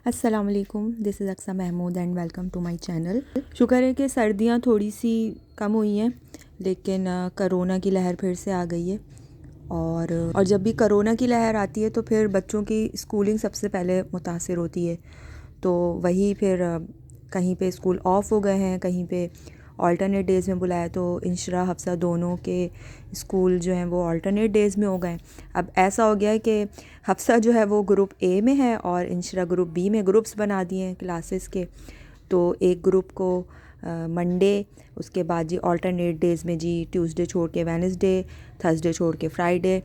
अस्सलाम वालेकुम, this is Aqsa Mahmood and welcome to my channel. शुक्र है कि सर्दियाँ थोड़ी सी कम हुई हैं, लेकिन करोना की लहर फिर से आ गई है। और जब भी करोना की लहर आती है तो फिर बच्चों की स्कूलिंग सबसे पहले मुतासिर होती है। तो वही फिर कहीं पे स्कूल ऑफ हो गए हैं, कहीं पे ऑल्टरनेट डेज़ में बुलाया, तो इंशरा हफ्सा दोनों के स्कूल जो हैं वो ऑल्टरनेट डेज़ में हो गए। अब ऐसा हो गया है कि हफ्सा जो है वो ग्रुप ए में है और इंशरा ग्रुप बी में। ग्रुप्स बना दिए हैं क्लासेस के, तो एक ग्रुप को मंडे, उसके बाद जी ऑल्टरनेट डेज़ में जी ट्यूसडे छोड़ के वेडनेसडे, थर्सडे छोड़ के फ्राइडे।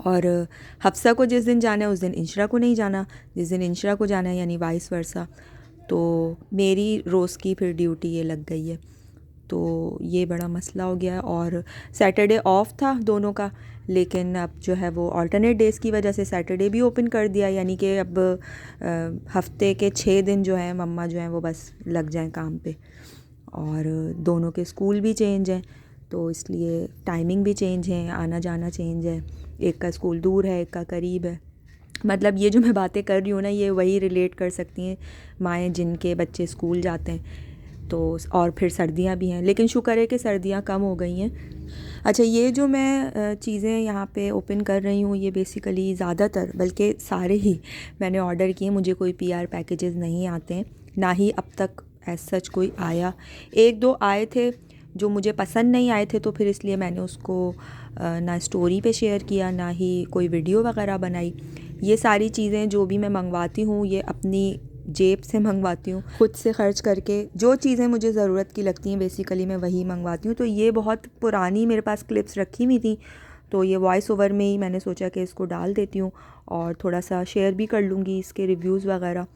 और हफ्सा को जिस दिन जाना है उस दिन इंशरा को नहीं जाना, जिस दिन इंशरा को जाना है यानी वाइस वर्सा। तो मेरी रोज़ की फिर ड्यूटी ये लग गई है, तो ये बड़ा मसला हो गया है। और सैटरडे ऑफ था दोनों का, लेकिन अब जो है वो अल्टरनेट डेज़ की वजह से सैटरडे भी ओपन कर दिया, यानी कि अब हफ्ते के 6 दिन जो है मम्मा जो हैं वो बस लग जाएं काम पे। और दोनों के स्कूल भी चेंज हैं, तो इसलिए टाइमिंग भी चेंज है, आना जाना चेंज है। एक का स्कूल दूर है, एक का करीब है। मतलब ये जो मैं बातें कर रही हूँ ना, ये वही रिलेट कर सकती हैं माएँ जिनके बच्चे स्कूल जाते हैं। तो और फिर सर्दियाँ भी हैं, लेकिन शुक्र है कि सर्दियाँ कम हो गई हैं। अच्छा, ये जो मैं चीज़ें यहाँ पे ओपन कर रही हूँ, ये बेसिकली ज़्यादातर बल्कि सारे ही मैंने ऑर्डर किए। मुझे कोई पीआर पैकेजेस नहीं आते हैं, ना ही अब तक एज सच कोई आया। एक दो आए थे जो मुझे पसंद नहीं आए थे, तो फिर इसलिए मैंने उसको ना स्टोरी पे शेयर किया, ना ही कोई वीडियो वगैरह बनाई। ये सारी चीज़ें जो भी मैं मंगवाती हूँ ये अपनी जेब से मंगवाती हूँ, खुद से ख़र्च करके। जो चीज़ें मुझे ज़रूरत की लगती हैं बेसिकली मैं वही मंगवाती हूँ। तो ये बहुत पुरानी मेरे पास क्लिप्स रखी हुई थी, तो ये वॉइस ओवर में ही मैंने सोचा कि इसको डाल देती हूँ और थोड़ा सा शेयर भी कर लूँगी इसके रिव्यूज़ वगैरह।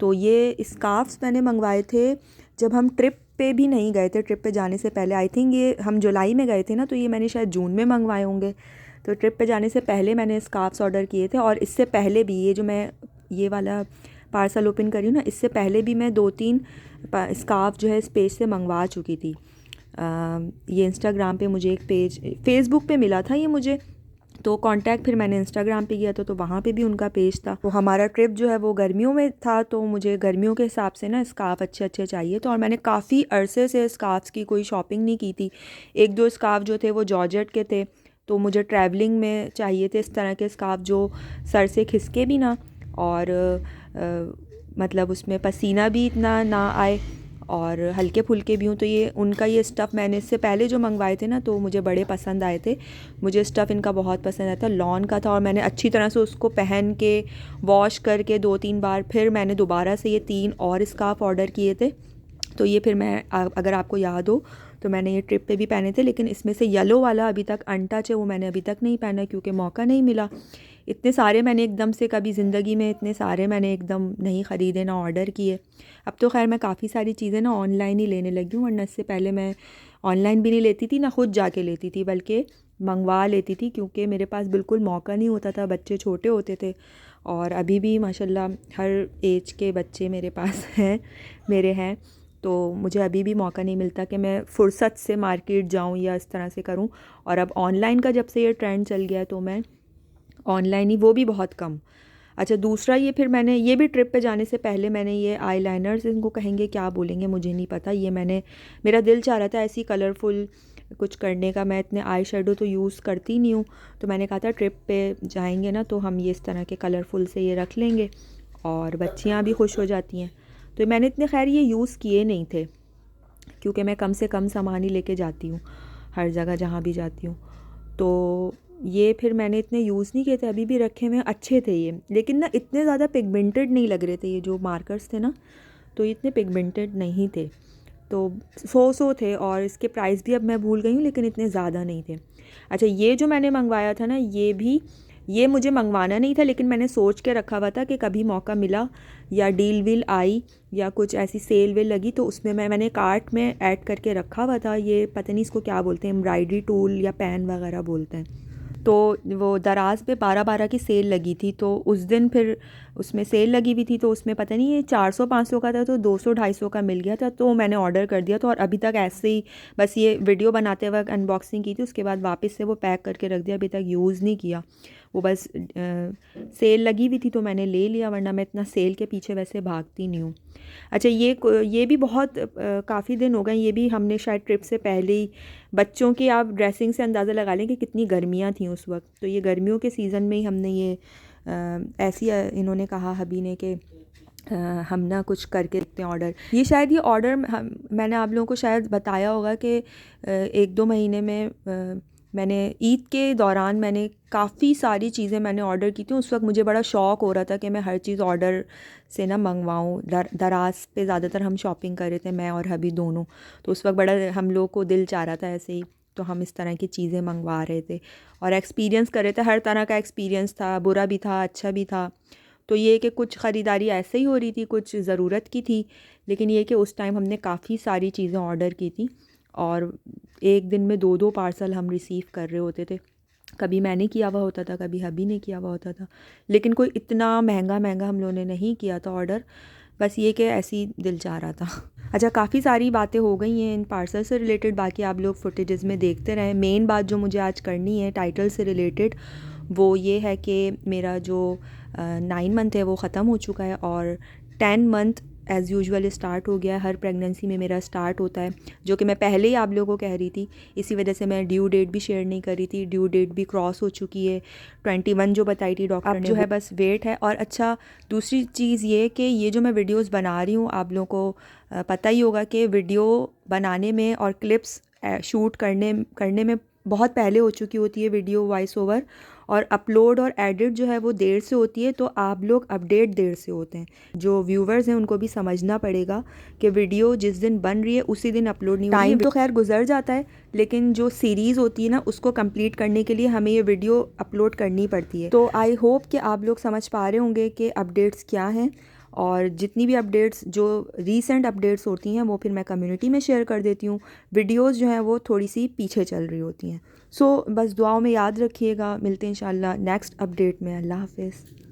तो ये स्कार्फ्स मैंने मंगवाए थे जब हम ट्रिप पे भी नहीं गए थे। ट्रिप पे जाने से पहले, आई थिंक ये हम जुलाई में गए थे ना, तो ये मैंने शायद जून में मंगवाए होंगे। तो ट्रिप पे जाने से पहले मैंने स्कार्फ्स ऑर्डर किए थे, और इससे पहले भी ये जो मैं ये वाला पार्सल ओपन करी हूँ ना, इससे पहले भी मैं 2-3 स्कार्फ जो है इस पेज से मंगवा चुकी थी। ये इंस्टाग्राम पे मुझे एक पेज, फेसबुक पे मिला था ये मुझे, तो कांटेक्ट फिर मैंने इंस्टाग्राम पे किया था, तो वहाँ पे भी उनका पेज था। तो हमारा ट्रिप जो है वो गर्मियों में था, तो मुझे गर्मियों के हिसाब से ना स्कार्फ़ अच्छे अच्छे चाहिए। तो और मैंने काफ़ी अरसे से स्कार्फ्स की कोई शॉपिंग नहीं की थी। एक दो स्कार्फ जो थे वो जॉर्जेट के थे, तो मुझे ट्रैवलिंग में चाहिए थे इस तरह के स्कार्फ जो सर से खिसके भी ना, और मतलब उसमें पसीना भी इतना ना आए, और हल्के फुल्के भी हों। तो ये उनका ये स्टफ़ मैंने इससे पहले जो मंगवाए थे ना, तो मुझे बड़े पसंद आए थे। मुझे स्टफ़ इनका बहुत पसंद आया था, लॉन का था, और मैंने अच्छी तरह से उसको पहन के वॉश करके 2-3 बार फिर मैंने दोबारा से ये 3 और स्कार्फ़ ऑर्डर किए थे। तो ये फिर मैं अगर आपको याद हो तो मैंने ये ट्रिप पे भी पहने थे, लेकिन इसमें से येलो वाला अभी तक अनटच है, वो मैंने अभी तक नहीं पहना क्योंकि मौका नहीं मिला। इतने सारे मैंने एकदम से, कभी ज़िंदगी में इतने सारे मैंने एकदम नहीं ख़रीदे ना ऑर्डर किए। अब तो खैर मैं काफ़ी सारी चीज़ें ना ऑनलाइन ही लेने लगी हूँ, वरना इससे पहले मैं ऑनलाइन भी नहीं लेती थी, ना खुद जाके लेती थी, बल्कि मंगवा लेती थी, क्योंकि मेरे पास बिल्कुल मौका नहीं होता था, बच्चे छोटे होते थे। और अभी भी माशाल्लाह हर एज के बच्चे मेरे पास हैं, मेरे हैं, तो मुझे अभी भी मौका नहीं मिलता कि मैं फ़ुर्सत से मार्केट जाऊं या इस तरह से करूं। और अब ऑनलाइन का जब से ये ट्रेंड चल गया, तो मैं ऑनलाइन ही, वो भी बहुत कम। अच्छा, दूसरा ये फिर मैंने ये भी ट्रिप पे जाने से पहले मैंने ये आईलाइनर्स, इनको कहेंगे क्या बोलेंगे मुझे नहीं पता, ये मैंने, मेरा दिल चाह रहा था ऐसी कलरफुल कुछ करने का। मैं इतने आई शेडो तो यूज़ करती नहीं हूँ, तो मैंने कहा था ट्रिप पे जाएंगे ना तो हम ये इस तरह के कलरफुल से ये रख लेंगे, और बच्चियाँ भी खुश हो जाती हैं। तो मैंने इतने खैर ये यूज़ किए नहीं थे, क्योंकि मैं कम से कम सामान ही लेके जाती हूँ हर जगह जहाँ भी जाती हूँ। तो ये फिर मैंने इतने यूज़ नहीं किए थे, अभी भी रखे हुए अच्छे थे ये, लेकिन ना इतने ज़्यादा पिगमेंटेड नहीं लग रहे थे। ये जो मार्कर्स थे ना, तो ये इतने पिगमेंटेड नहीं थे, तो 100 थे, और इसके प्राइस भी अब मैं भूल गई हूँ, लेकिन इतने ज़्यादा नहीं थे। अच्छा, ये जो मैंने मंगवाया था ना, ये भी, ये मुझे मंगवाना नहीं था, लेकिन मैंने सोच के रखा हुआ था कि कभी मौका मिला या डील वील आई या कुछ ऐसी सेल वेल लगी, तो उसमें मैंने कार्ट में ऐड करके रखा हुआ था। ये पता नहीं इसको क्या बोलते हैं, एम्ब्रॉयडरी टूल या पेन वगैरह बोलते हैं। तो वो दराज पे 12-12 की सेल लगी थी, तो उस दिन फिर उसमें सेल लगी हुई थी, तो उसमें पता नहीं ये 400-500 का था, तो 200-250 का मिल गया था, तो मैंने ऑर्डर कर दिया था। और अभी तक ऐसे ही बस ये वीडियो बनाते वक्त अनबॉक्सिंग की थी, उसके बाद वापस से वो पैक करके रख दिया, अभी तक यूज़ नहीं किया। वो बस सेल लगी हुई थी तो मैंने ले लिया, वरना मैं इतना सेल के पीछे वैसे भागती नहीं हूँ। अच्छा, ये भी बहुत काफ़ी दिन हो गए, ये भी हमने शायद ट्रिप से पहले ही बच्चों की, आप ड्रेसिंग से अंदाज़ा लगा लें कि कितनी गर्मियाँ थी उस वक्त। तो ये गर्मियों के सीज़न में ही हमने ये ऐसी इन्होंने कहा हबी ने कि हम ना कुछ करके देखते हैं ऑर्डर। ये शायद ये ऑर्डर मैंने आप लोगों को शायद बताया होगा कि 1-2 महीने में मैंने ईद के दौरान मैंने काफ़ी सारी चीज़ें मैंने ऑर्डर की थी। उस वक्त मुझे बड़ा शौक़ हो रहा था कि मैं हर चीज़ ऑर्डर से ना मंगवाऊँ। दराज पे ज़्यादातर हम शॉपिंग कर रहे थे, मैं और हबी दोनों। तो उस वक्त बड़ा हम लोग को दिल चाह रहा था ऐसे ही, तो हम इस तरह की चीज़ें मंगवा रहे थे और एक्सपीरियंस कर रहे थे। हर तरह का एक्सपीरियंस था, बुरा भी था, अच्छा भी था। तो ये कि कुछ ख़रीदारी ऐसे ही हो रही थी, कुछ ज़रूरत की थी, लेकिन ये कि उस टाइम हमने काफ़ी सारी चीज़ें ऑर्डर की थी और एक दिन में 2-2 पार्सल हम रिसीव कर रहे होते थे। कभी मैंने किया हुआ होता था, कभी हबी ने किया हुआ होता था, लेकिन कोई इतना महंगा हम लोगों ने नहीं किया था ऑर्डर, बस ये कि ऐसे ही दिल चाह रहा था। अच्छा, काफ़ी सारी बातें हो गई हैं इन पार्सल से रिलेटेड, बाकी आप लोग फुटेजेस में देखते रहें। मेन बात जो मुझे आज करनी है टाइटल से रिलेटेड, वो ये है कि मेरा जो 9 मंथ है वो ख़त्म हो चुका है और 10 मंथ एज़ यूजुअल स्टार्ट हो गया है। हर प्रेगनेंसी में मेरा स्टार्ट होता है, जो कि मैं पहले ही आप लोगों को कह रही थी। इसी वजह से मैं ड्यू डेट भी शेयर नहीं कर रही थी। ड्यू डेट भी क्रॉस हो चुकी है, 21 जो बताई थी डॉक्टर ने, जो है बस वेट है। और अच्छा, दूसरी चीज़ ये कि ये जो मैं वीडियोज़ बना रही हूँ, आप लोगों को पता ही होगा कि वीडियो बनाने में और क्लिप्स शूट करने में बहुत पहले हो चुकी होती है वीडियो वॉइस ओवर, और अपलोड और एडिट जो है वो देर से होती है, तो आप लोग अपडेट देर से होते हैं। जो व्यूवर्स हैं उनको भी समझना पड़ेगा कि वीडियो जिस दिन बन रही है उसी दिन अपलोड नहीं हो रही है। टाइम तो खैर गुजर जाता है, लेकिन जो सीरीज़ होती है ना, उसको कंप्लीट करने के लिए हमें ये वीडियो अपलोड करनी पड़ती है। तो आई होप कि आप लोग समझ पा रहे होंगे कि अपडेट्स क्या हैं, और जितनी भी अपडेट्स जो रीसेंट अपडेट्स होती हैं वो फिर मैं कम्युनिटी में शेयर कर देती हूँ। वीडियोस जो हैं वो थोड़ी सी पीछे चल रही होती हैं। सो बस दुआओं में याद रखिएगा। मिलते हैं इंशाल्लाह नेक्स्ट अपडेट में। अल्लाह हाफ़िज़।